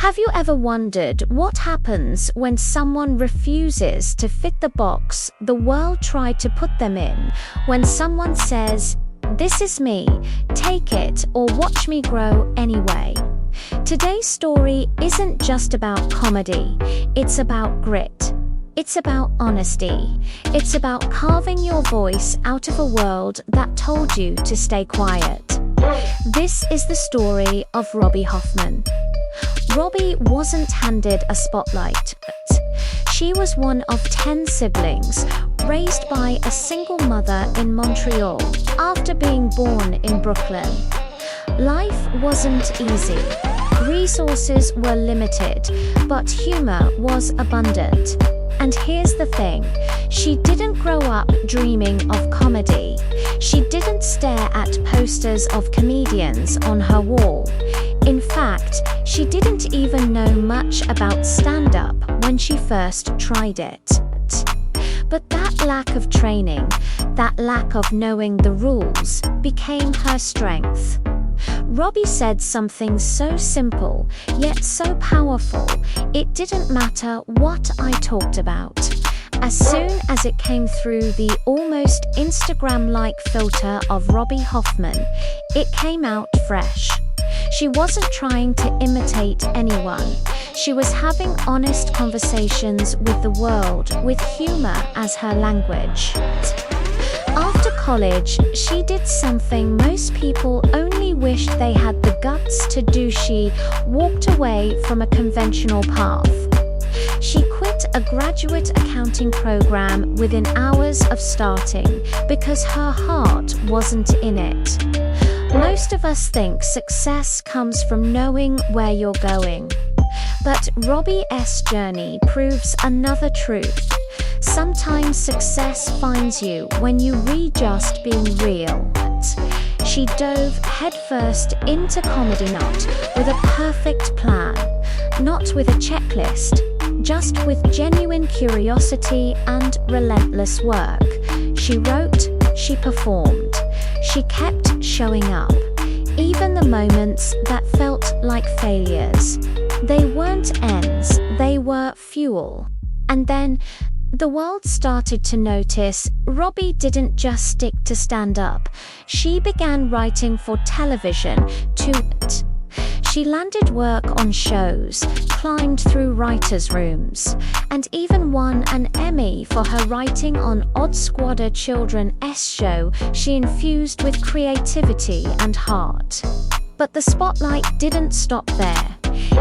Have you ever wondered what happens when someone refuses to fit the box the world tried to put them in? When someone says, "This is me, take it or watch me grow anyway." Today's story isn't just about comedy, it's about grit. It's about honesty. It's about carving your voice out of a world that told you to stay quiet. This is the story of Robby Hoffman. Robby wasn't handed a spotlight. She was one of 10 siblings, raised by a single mother in Montreal after being born in Brooklyn. Life wasn't easy. Resources were limited, but humor was abundant. And here's the thing, she didn't grow up dreaming of comedy. She didn't stare at posters of comedians on her wall. In fact, she didn't even know much about stand-up when she first tried it. But that lack of training, that lack of knowing the rules, became her strength. Robby said something so simple, yet so powerful, it didn't matter what I talked about. As soon as it came through the almost Instagram-like filter of Robby Hoffman, it came out fresh. She wasn't trying to imitate anyone. She was having honest conversations with the world, with humor as her language. After college, she did something most people only wished they had the guts to do. She walked away from a conventional path. She quit a graduate accounting program within hours of starting because her heart wasn't in it. Most of us think success comes from knowing where you're going. But Robby's journey proves another truth. Sometimes success finds you when you just being real. She dove headfirst into comedy, not with a perfect plan, not with a checklist, just with genuine curiosity and relentless work. She wrote, she performed, she kept showing up, even the moments that felt like failures. They weren't ends, they were fuel. And then the world started to notice Robby didn't just stick to stand-up. She began writing for television too. She landed work on shows, climbed through writers' rooms, and even won an Emmy for her writing on Odd Squatter Children's show she infused with creativity and heart. But the spotlight didn't stop there.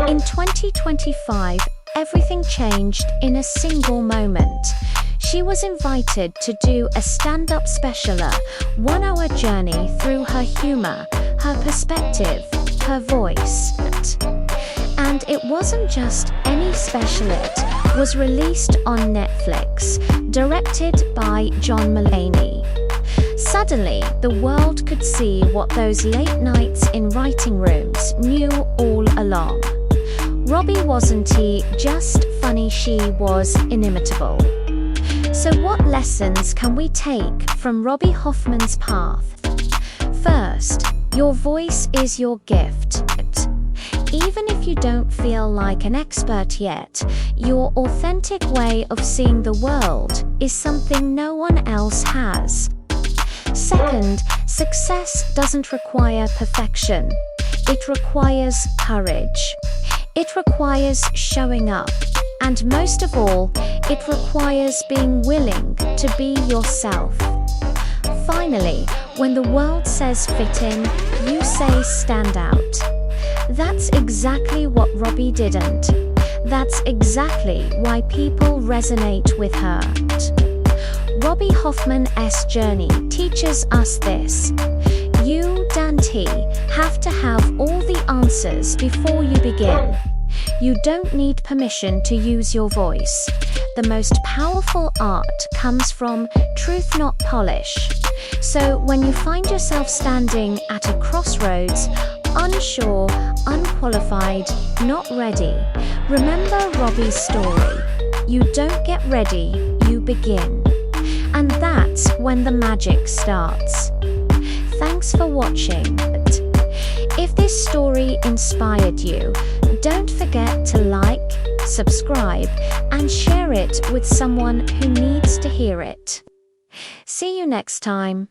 In 2025, everything changed in a single moment. She was invited to do a stand-up special, a 1-hour journey through her humor, her perspective, her voice. And it wasn't just any special, it was released on Netflix, directed by John Mulaney. Suddenly, the world could see what those late nights in writing rooms knew all along. Robby wasn't just funny, she was inimitable. So what lessons can we take from Robby Hoffman's path? First, your voice is your gift. Even if you don't feel like an expert yet, your authentic way of seeing the world is something no one else has. Second, success doesn't require perfection. It requires courage. It requires showing up. And most of all, it requires being willing to be yourself. Finally, when the world says fit in, you say stand out. That's exactly what Robby didn't. That's exactly why people resonate with her. Robby Hoffman's journey teaches us this. You don't have to have all the answers before you begin. You don't need permission to use your voice. The most powerful art comes from truth, not polish. So when you find yourself standing at a crossroads, unsure, unqualified, not ready, remember Robby's story. You don't get ready, you begin. And that's when the magic starts. Thanks for watching. If this story inspired you, Don't forget to like, subscribe, and share it with someone who needs to hear it. See you next time.